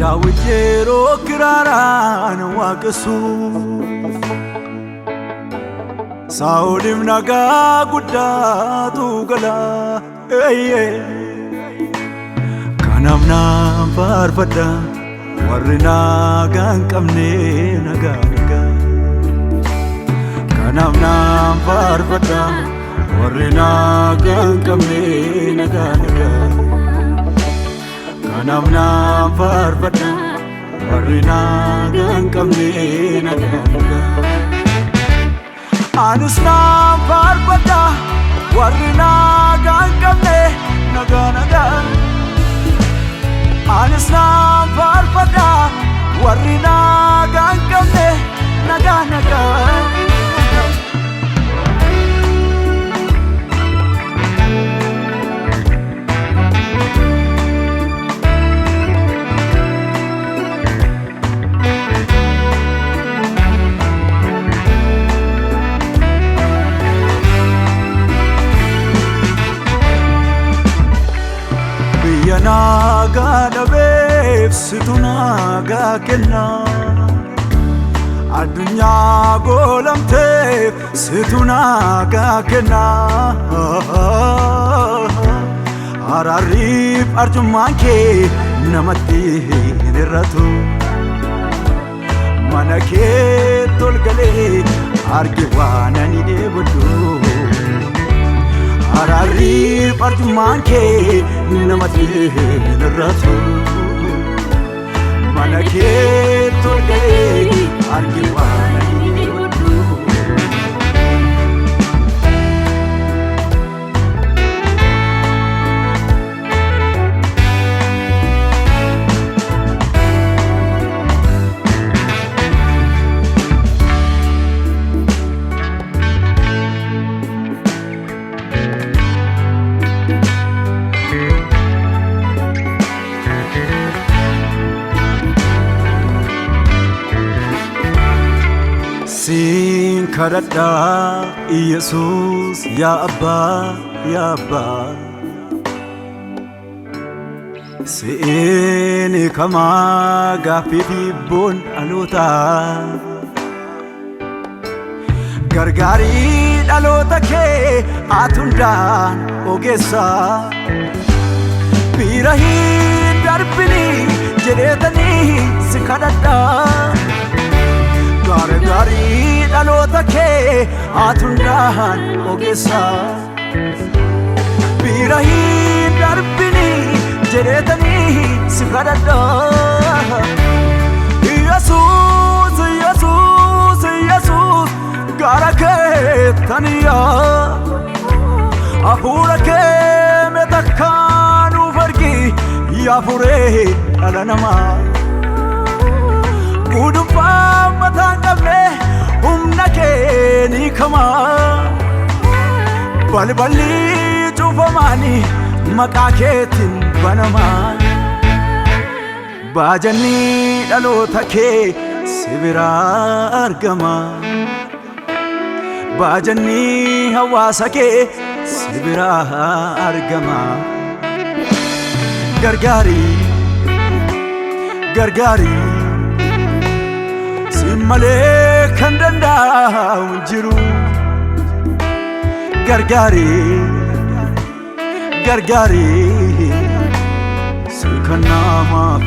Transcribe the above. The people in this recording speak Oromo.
Daawit yeroo kiraaraan waaqessuuf Saa'oliif nagaa guddaatu gala. Kanaaf naan faarfadha warri nagaa hin qabne nagaa nagaa. Kanaaf naan faarfadha warri nagaa hin qabne nagaa nagaa. Kanaaf naan faarfadha warri nagaa hin qabne nagaa nagaa. Anis naan faarfadha warri nagaa hin qabne nagaa nagaa. Anis naan faarfadha warri nagaa hin qabne nagaa nagaa. Nagaa dhabeef situ nagaa kenna. Addunyaa goolamteef situ nagaa kenna. Araarriif arjummaan kee namatti hin hir'atu. Mana kee tolgalee arge waan ani dheebodhu. Araarriif arjummaan kee namatti hin hir'atu. Mana kee tolgalee arge waan ani dheebodhu. Sin kadhadha Yesus yaa Abbaa yaa Abbaa. Si'in kamaa gaaffii fi boon dhalootaa. Gargaarii dhaloota kee ati hundaan ogeessa. Bira hin darbini jedheetanii si kadhadha. Gargaarii dhaloota kee ati hundaan ogeessa. Bira hin darbini jedheetanii si kadhadha. Yesuus Yesuus Yesuus gara keettaniyaa. Hafuura kee meetakkaa nuuf argi yaa furee dhala namaa. Gudunfaa mataa hin qabne humna kee ni kama. Balballi cufamaani maqaa keetiin banama. Baajanni dhaloota kee si biraa argama. Baajanni hawaasa kee si biraa argama. Gargaarii gargaarii. Malee kan danda'u hin jiru. Gargaarii gargaarii si kan namaaf.